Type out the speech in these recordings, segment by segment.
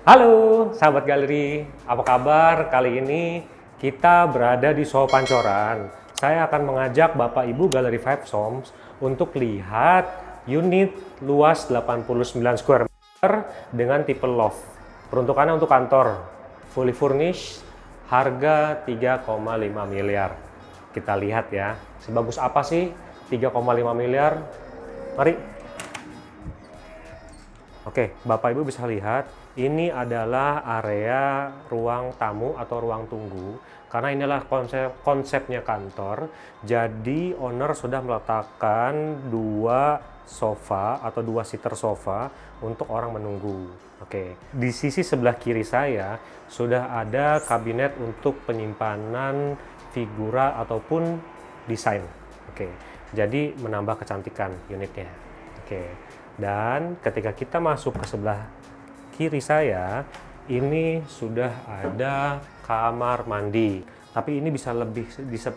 Halo sahabat galeri, apa kabar? Kali ini kita berada di Soho Pancoran. Saya akan mengajak Bapak Ibu Galeri Five Soms untuk lihat unit luas 89 square meter dengan tipe loft. Peruntukannya untuk kantor, fully furnished, harga 3,5 miliar. Kita lihat ya, sebagus apa sih 3,5 miliar? Mari. Oke, Bapak Ibu bisa lihat, ini adalah area ruang tamu atau ruang tunggu. Karena inilah konsepnya kantor, jadi owner sudah meletakkan dua sofa atau dua seater sofa untuk orang menunggu. Oke, di sisi sebelah kiri saya sudah ada kabinet untuk penyimpanan figura ataupun desain. Oke, jadi menambah kecantikan unitnya. Oke. Dan ketika kita masuk ke sebelah kiri saya, ini sudah ada kamar mandi. Tapi ini bisa lebih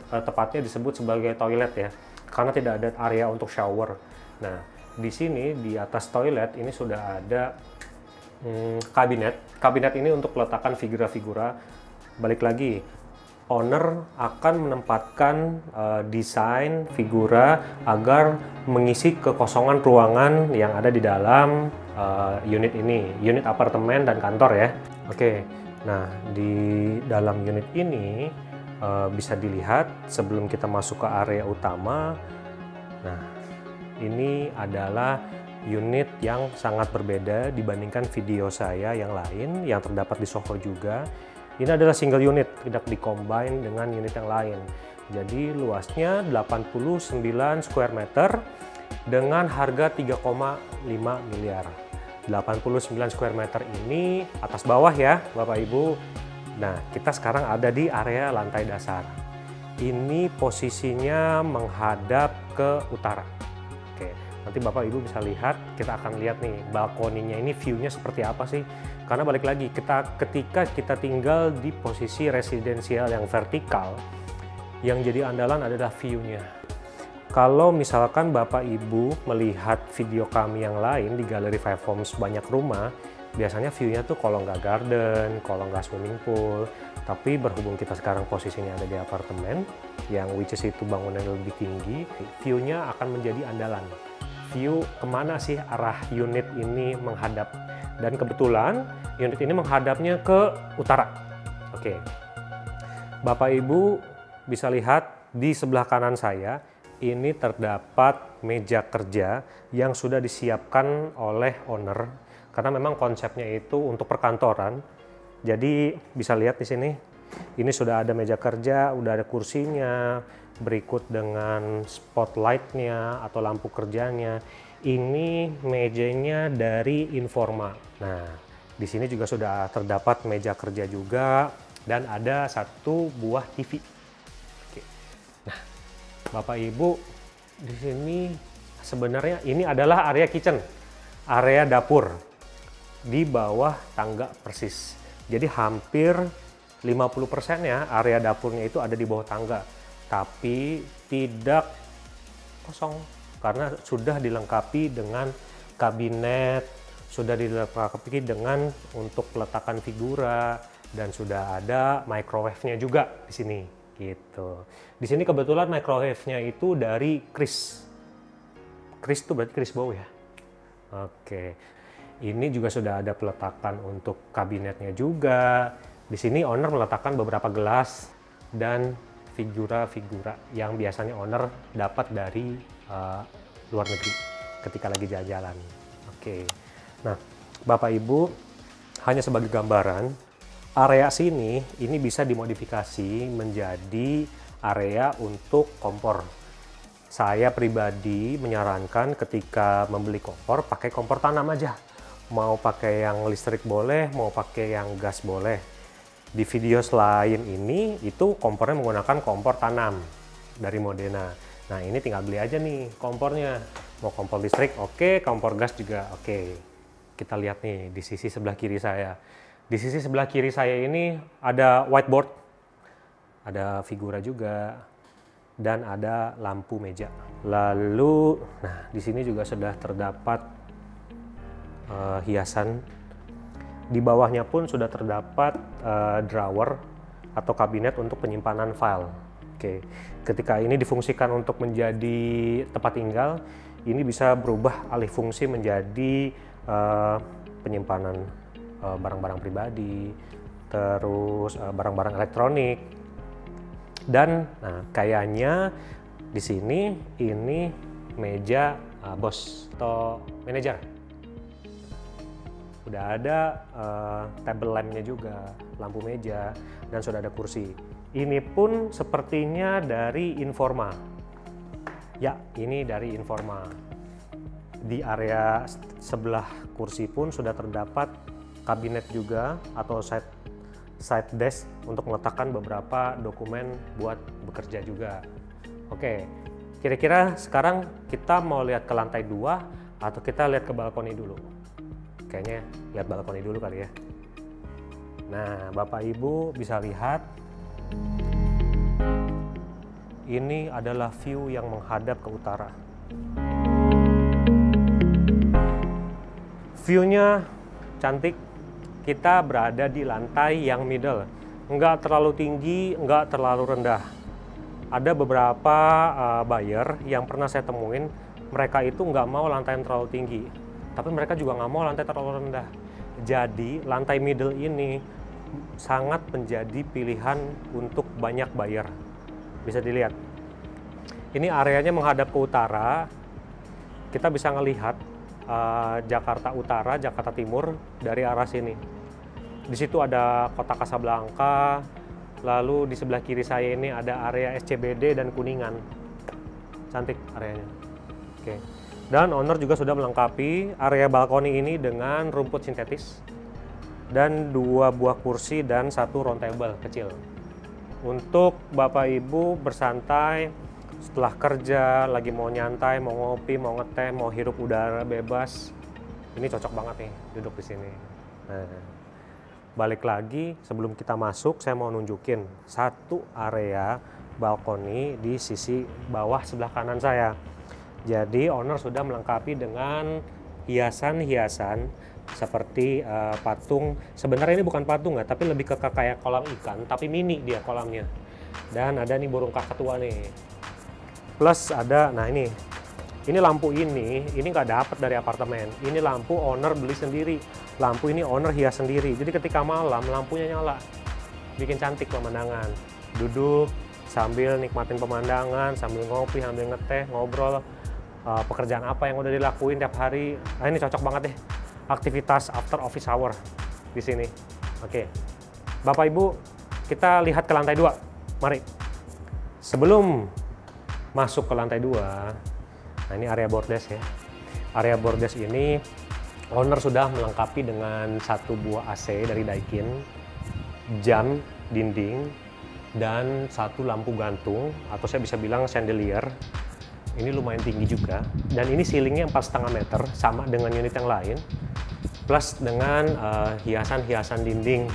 tepatnya disebut sebagai toilet ya, karena tidak ada area untuk shower. Nah, di sini di atas toilet ini sudah ada kabinet. Kabinet ini untuk peletakan figura-figura. Balik lagi, owner akan menempatkan desain figura agar mengisi kekosongan ruangan yang ada di dalam unit ini, unit apartemen dan kantor ya. Oke, nah di dalam unit ini bisa dilihat sebelum kita masuk ke area utama. Nah, ini adalah unit yang sangat berbeda dibandingkan video saya yang lain yang terdapat di Soho juga. Ini adalah single unit, tidak dikombine dengan unit yang lain. Jadi luasnya 89 square meter dengan harga 3,5 miliar. 89 square meter ini atas bawah ya Bapak Ibu. Nah, kita sekarang ada di area lantai dasar. Ini posisinya menghadap ke utara. Oke, nanti Bapak Ibu bisa lihat, kita akan lihat nih balkoninya ini view-nya seperti apa sih. Karena balik lagi, ketika kita tinggal di posisi residensial yang vertikal, yang jadi andalan adalah view-nya. Kalau misalkan Bapak Ibu melihat video kami yang lain di Galeri Five Homes banyak rumah, biasanya view-nya tuh kalau nggak garden, kalau nggak swimming pool. Tapi berhubung kita sekarang posisinya ada di apartemen, yang which is itu bangunan lebih tinggi, view-nya akan menjadi andalan. View kemana sih arah unit ini menghadap? Dan kebetulan unit ini menghadapnya ke utara. Oke, Bapak Ibu bisa lihat di sebelah kanan saya ini terdapat meja kerja yang sudah disiapkan oleh owner karena memang konsepnya itu untuk perkantoran. Jadi bisa lihat di sini, ini sudah ada meja kerja, udah ada kursinya, berikut dengan spotlightnya atau lampu kerjanya. Ini mejanya dari Informa. Nah, di sini juga sudah terdapat meja kerja juga dan ada satu buah TV. Oke. Nah, Bapak Ibu, di sini sebenarnya ini adalah area kitchen, area dapur di bawah tangga persis. Jadi hampir 50% ya area dapurnya itu ada di bawah tangga, tapi tidak kosong karena sudah dilengkapi dengan kabinet, sudah dilengkapi dengan untuk peletakan figura, dan sudah ada microwave-nya juga di sini gitu. Di sini kebetulan microwave-nya itu dari Kris. Kris itu berarti Kris Bow ya. Oke. Ini juga sudah ada peletakan untuk kabinetnya juga. Di sini owner meletakkan beberapa gelas dan figura-figura yang biasanya owner dapat dari luar negeri ketika lagi jalan-jalan. Oke. Nah, Bapak Ibu, hanya sebagai gambaran, area sini ini bisa dimodifikasi menjadi area untuk kompor. Saya pribadi menyarankan ketika membeli kompor, pakai kompor tanam aja. Mau pakai yang listrik boleh, mau pakai yang gas boleh. Di video selain ini, itu kompornya menggunakan kompor tanam dari Modena. Nah, ini tinggal beli aja nih kompornya. Mau kompor listrik oke, kompor gas juga oke. Kita lihat nih di sisi sebelah kiri saya. Di sisi sebelah kiri saya ini ada whiteboard, ada figura juga, dan ada lampu meja. Lalu, nah di sini juga sudah terdapat hiasan Di bawahnya pun sudah terdapat drawer atau kabinet untuk penyimpanan file. Oke, ketika ini difungsikan untuk menjadi tempat tinggal, ini bisa berubah alih fungsi menjadi penyimpanan barang-barang pribadi, terus barang-barang elektronik. Dan kayaknya di sini ini meja bos atau manajer. Udah ada table lampnya juga, lampu meja, dan sudah ada kursi. Ini pun sepertinya dari Informa. Ya, ini dari Informa. Di area sebelah kursi pun sudah terdapat kabinet juga atau side desk untuk meletakkan beberapa dokumen buat bekerja juga. Oke, kira-kira sekarang kita mau lihat ke lantai 2 atau kita lihat ke balkoni dulu? Kayaknya lihat balkoni dulu kali ya. Nah, Bapak Ibu bisa lihat ini adalah view yang menghadap ke utara. View-nya cantik. Kita berada di lantai yang middle, nggak terlalu tinggi, nggak terlalu rendah. Ada beberapa buyer yang pernah saya temuin, mereka itu nggak mau lantai yang terlalu tinggi, tapi mereka juga nggak mau lantai terlalu rendah. Jadi lantai middle ini sangat menjadi pilihan untuk banyak buyer. Bisa dilihat, ini areanya menghadap ke utara. Kita bisa ngelihat Jakarta Utara, Jakarta Timur dari arah sini. Di situ ada kota Kasablanka, lalu di sebelah kiri saya ini ada area SCBD dan Kuningan. Cantik areanya. Oke. Dan owner juga sudah melengkapi area balkoni ini dengan rumput sintetis dan 2 buah kursi dan 1 round table kecil. Untuk Bapak Ibu bersantai setelah kerja, lagi mau nyantai, mau ngopi, mau ngeteh, mau hirup udara bebas, ini cocok banget nih duduk di sini. Nah, balik lagi sebelum kita masuk, saya mau nunjukin satu area balkoni di sisi bawah sebelah kanan saya. Jadi owner sudah melengkapi dengan hiasan-hiasan seperti patung. Sebenarnya ini bukan patung tapi lebih ke kayak kolam ikan, tapi mini dia kolamnya. Dan ada nih burung kakatua nih. Plus ada, nah ini lampu ini nggak dapat dari apartemen. Ini lampu owner beli sendiri. Lampu ini owner hias sendiri. Jadi ketika malam lampunya nyala, bikin cantik pemandangan. Duduk sambil nikmatin pemandangan, sambil ngopi, sambil ngeteh, ngobrol. Pekerjaan apa yang udah dilakuin tiap hari. Nah, ini cocok banget deh. Aktivitas after office hour di sini. Oke, Bapak Ibu, kita lihat ke lantai 2. Mari. Sebelum masuk ke lantai 2, nah ini area board desk ya. Area board desk ini owner sudah melengkapi dengan 1 buah AC dari Daikin, jam dinding, dan 1 lampu gantung atau saya bisa bilang chandelier. Ini lumayan tinggi juga, dan ini ceilingnya 4,5 meter sama dengan unit yang lain, plus dengan hiasan-hiasan dinding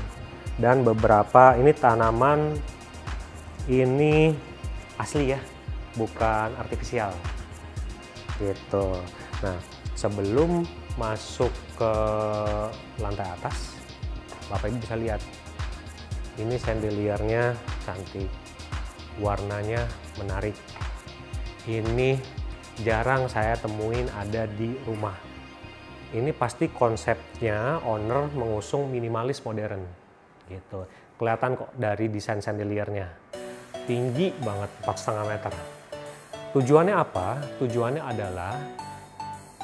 dan beberapa ini tanaman ini asli ya, bukan artifisial gitu. Nah, sebelum masuk ke lantai atas, Bapak Ibu bisa lihat ini chandeliernya cantik, warnanya menarik. Ini jarang saya temuin ada di rumah. Ini pasti konsepnya owner mengusung minimalis modern gitu. Kelihatan kok dari desain chandeliernya. Tinggi banget, 4,5 meter. Tujuannya apa? Tujuannya adalah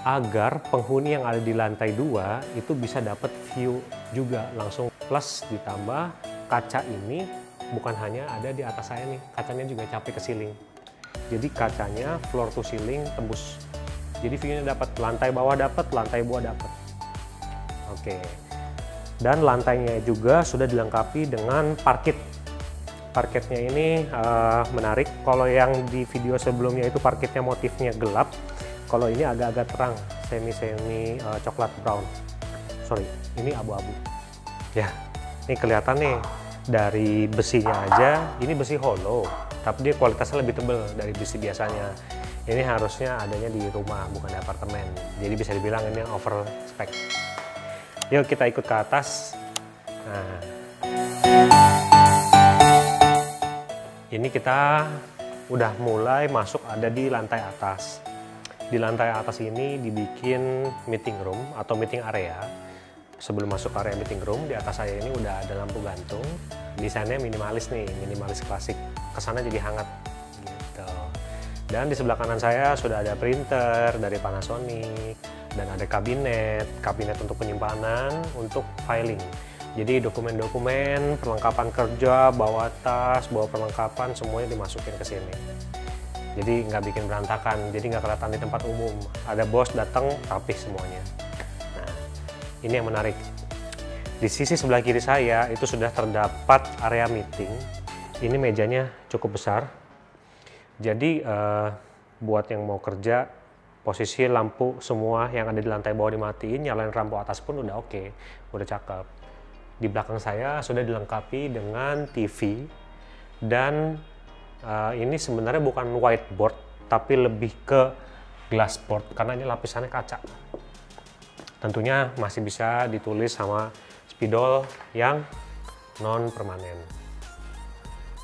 agar penghuni yang ada di lantai 2 itu bisa dapat view juga langsung, plus ditambah kaca ini bukan hanya ada di atas saya nih, kacanya juga capai ke ceiling. Jadi kacanya floor to ceiling tembus. Jadi view-nya dapat, lantai bawah dapat, lantai bawah dapat. Oke. Dan lantainya juga sudah dilengkapi dengan parket. Parketnya ini menarik. Kalau yang di video sebelumnya itu parketnya motifnya gelap, kalau ini agak-agak terang, semi coklat brown. Sorry, ini abu-abu. Ya, ini kelihatan nih dari besinya aja. Ini besi hollow, tapi dia kualitasnya lebih tebal dari besi biasanya. Ini harusnya adanya di rumah, bukan di apartemen. Jadi bisa dibilang ini yang over spec. Yuk kita ikut ke atas. Nah, ini kita udah mulai masuk ada di lantai atas. Di lantai atas ini dibikin meeting room atau meeting area. Sebelum masuk area meeting room, di atas saya ini udah ada lampu gantung. Desainnya minimalis nih, minimalis klasik. Kesannya jadi hangat gitu. Dan di sebelah kanan saya sudah ada printer dari Panasonic dan ada kabinet untuk penyimpanan, untuk filing. Jadi dokumen-dokumen, perlengkapan kerja, bawa tas, bawa perlengkapan, semuanya dimasukin ke sini. Jadi nggak bikin berantakan, jadi nggak kelihatan di tempat umum. Ada bos datang, rapih semuanya. Nah, ini yang menarik. Di sisi sebelah kiri saya itu sudah terdapat area meeting. Ini mejanya cukup besar. Jadi buat yang mau kerja, posisi lampu semua yang ada di lantai bawah dimatiin, nyalain lampu atas pun udah oke, udah cakep. Di belakang saya sudah dilengkapi dengan TV dan ini sebenarnya bukan whiteboard tapi lebih ke glassboard karena ini lapisannya kaca. Tentunya masih bisa ditulis sama spidol yang non permanen.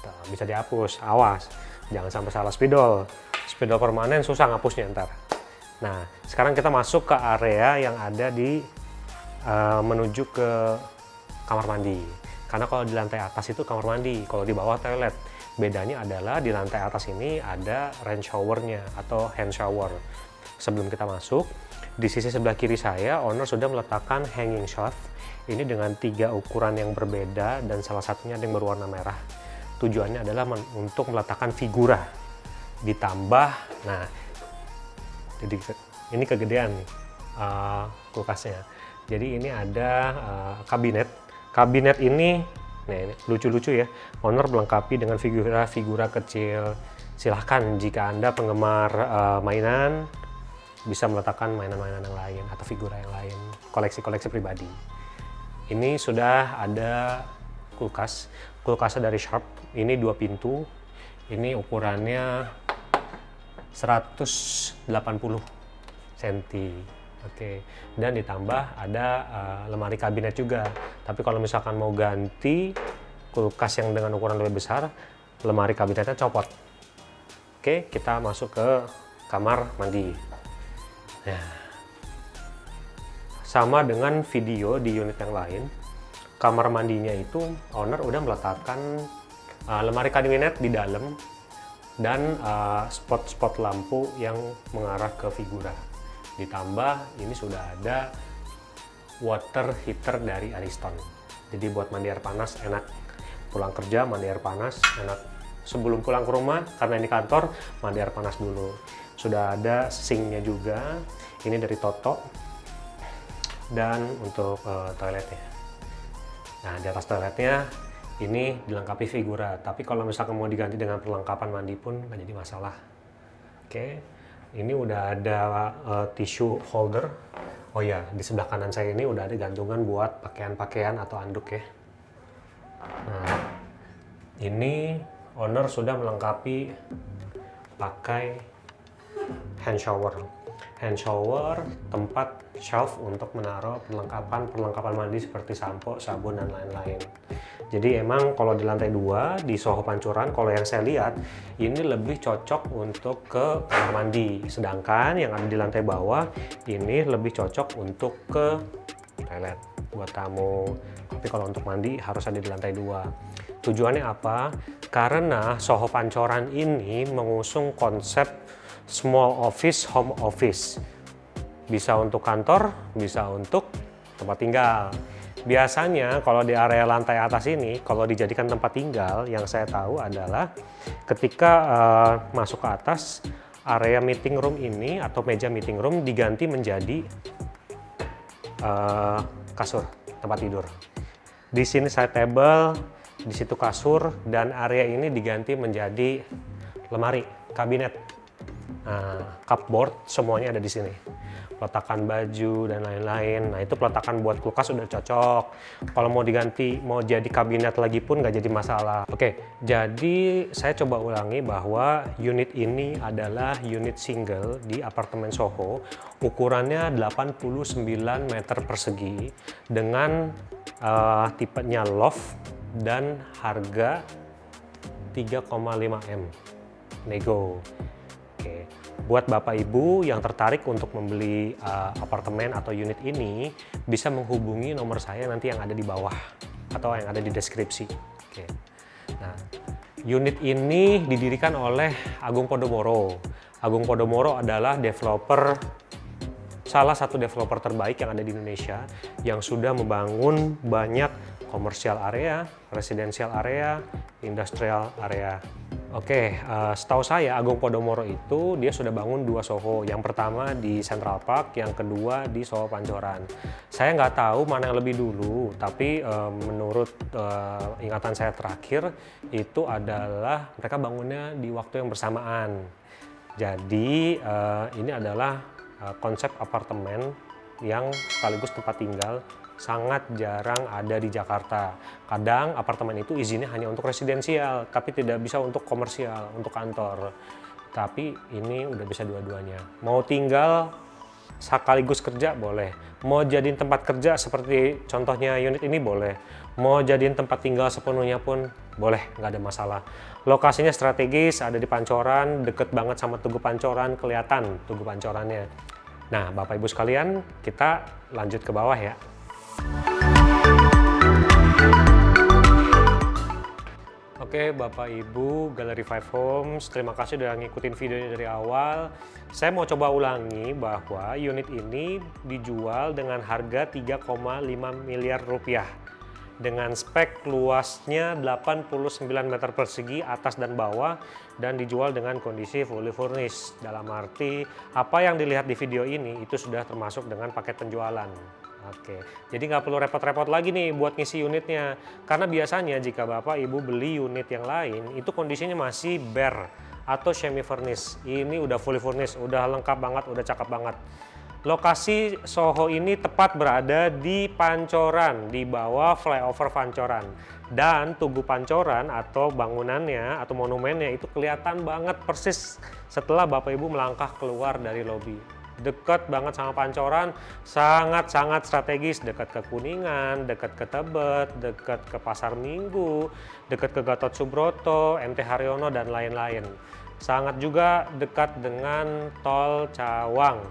Nah, bisa dihapus, awas jangan sampai salah spidol. Spidol permanen susah ngapusnya ntar. Nah, sekarang kita masuk ke area yang ada di menuju ke kamar mandi. Karena kalau di lantai atas itu kamar mandi, kalau di bawah toilet. Bedanya adalah di lantai atas ini ada rain showernya atau hand shower. Sebelum kita masuk, di sisi sebelah kiri saya, owner sudah meletakkan hanging shelf. Ini dengan 3 ukuran yang berbeda dan salah satunya ada yang berwarna merah. Tujuannya adalah untuk meletakkan figura. Ditambah, nah, jadi ini kegedean nih kulkasnya. Jadi ini ada kabinet. Kabinet ini, nah ini lucu-lucu ya. Owner melengkapi dengan figura-figura kecil. Silahkan jika Anda penggemar mainan, bisa meletakkan mainan-mainan yang lain atau figura yang lain, koleksi-koleksi pribadi. Ini sudah ada kulkas. Kulkasnya dari Sharp. Ini 2 pintu. Ini ukurannya 180 cm. Oke, dan ditambah ada lemari kabinet juga. Tapi kalau misalkan mau ganti kulkas yang dengan ukuran lebih besar, lemari kabinetnya copot. Oke, kita masuk ke kamar mandi. Nah, sama dengan video di unit yang lain, kamar mandinya itu owner udah meletakkan lemari kabinet di dalam dan spot-spot lampu yang mengarah ke figura. Ditambah ini sudah ada water heater dari Ariston. Jadi buat mandi air panas enak. Pulang kerja mandi air panas enak. Sebelum pulang ke rumah karena ini kantor, mandi air panas dulu. Sudah ada sinknya juga. Ini dari Toto. Dan untuk toiletnya. Nah, di atas toiletnya ini dilengkapi figura. Tapi kalau misalkan mau diganti dengan perlengkapan mandi pun nggak jadi masalah. Oke. Ini udah ada tisu holder. Oh ya, di sebelah kanan saya ini udah ada gantungan buat pakaian-pakaian atau anduk ya. Nah, ini owner sudah melengkapi pakai hand shower. Hand shower, tempat shelf untuk menaruh perlengkapan mandi seperti sampo, sabun, dan lain-lain. Jadi emang kalau di lantai 2 di Soho Pancuran, kalau yang saya lihat ini lebih cocok untuk ke kamar mandi, sedangkan yang ada di lantai bawah ini lebih cocok untuk ke toilet buat tamu. Tapi kalau untuk mandi harus ada di lantai 2. Tujuannya apa? Karena Soho Pancoran ini mengusung konsep small office, home office. Bisa untuk kantor, bisa untuk tempat tinggal. Biasanya kalau di area lantai atas ini, kalau dijadikan tempat tinggal, yang saya tahu adalah ketika masuk ke atas, area meeting room ini atau meja meeting room diganti menjadi kasur, tempat tidur. Di sini side table, di situ kasur, dan area ini diganti menjadi lemari, kabinet. cupboard semuanya ada di sini. Peletakan baju dan lain-lain. Nah, itu peletakan buat kulkas udah cocok. Kalau mau diganti, mau jadi kabinet lagi pun nggak jadi masalah. Oke, jadi saya coba ulangi bahwa unit ini adalah unit single di apartemen Soho. Ukurannya 89 meter persegi dengan tipenya loft dan harga 3,5 M. Nego. Oke. Buat Bapak Ibu yang tertarik untuk membeli apartemen atau unit ini, bisa menghubungi nomor saya nanti yang ada di bawah atau yang ada di deskripsi. Oke. Nah, unit ini didirikan oleh Agung Podomoro. Agung Podomoro adalah salah satu developer terbaik yang ada di Indonesia yang sudah membangun banyak komersial area, residential area, industrial area. Oke, setahu saya Agung Podomoro itu dia sudah bangun 2 Soho. Yang pertama di Central Park, yang kedua di Soho Pancoran. Saya nggak tahu mana yang lebih dulu, tapi menurut ingatan saya terakhir itu adalah mereka bangunnya di waktu yang bersamaan. Jadi ini adalah konsep apartemen yang sekaligus tempat tinggal sangat jarang ada di Jakarta. Kadang apartemen itu izinnya hanya untuk residensial, tapi tidak bisa untuk komersial, untuk kantor. Tapi ini udah bisa dua-duanya. Mau tinggal sekaligus kerja boleh. Mau jadiin tempat kerja seperti contohnya unit ini boleh. Mau jadiin tempat tinggal sepenuhnya pun boleh, nggak ada masalah. Lokasinya strategis, ada di Pancoran, deket banget sama Tugu Pancoran, kelihatan Tugu Pancorannya. Nah, Bapak Ibu sekalian, kita lanjut ke bawah ya. Oke, Bapak Ibu Galeri Five Homes, terima kasih sudah ngikutin videonya dari awal. Saya mau coba ulangi bahwa unit ini dijual dengan harga 3,5 miliar rupiah. Dengan spek luasnya 89 meter persegi atas dan bawah, dan dijual dengan kondisi fully furnished. Dalam arti, apa yang dilihat di video ini itu sudah termasuk dengan paket penjualan. Oke, jadi nggak perlu repot-repot lagi nih buat ngisi unitnya. Karena biasanya jika Bapak Ibu beli unit yang lain, itu kondisinya masih bare atau semi furnished. Ini udah fully furnished, udah lengkap banget, udah cakep banget. Lokasi Soho ini tepat berada di Pancoran, di bawah flyover Pancoran. Dan Tugu Pancoran atau bangunannya atau monumennya itu kelihatan banget persis setelah Bapak Ibu melangkah keluar dari lobi. Dekat banget sama Pancoran, sangat-sangat strategis, dekat ke Kuningan, dekat ke Tebet, dekat ke Pasar Minggu, dekat ke Gatot Subroto, MT Haryono, dan lain-lain. Sangat juga dekat dengan Tol Cawang.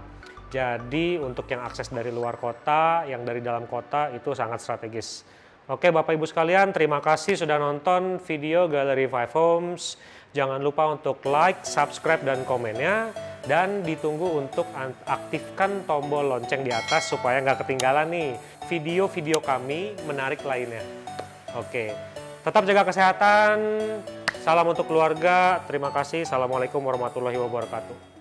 Jadi untuk yang akses dari luar kota, yang dari dalam kota itu sangat strategis. Oke Bapak Ibu sekalian, terima kasih sudah nonton video Galeri Five Homes. Jangan lupa untuk like, subscribe, dan komennya. Dan ditunggu untuk aktifkan tombol lonceng di atas supaya nggak ketinggalan nih video-video kami menarik lainnya. Oke, tetap jaga kesehatan. Salam untuk keluarga. Terima kasih. Assalamualaikum warahmatullahi wabarakatuh.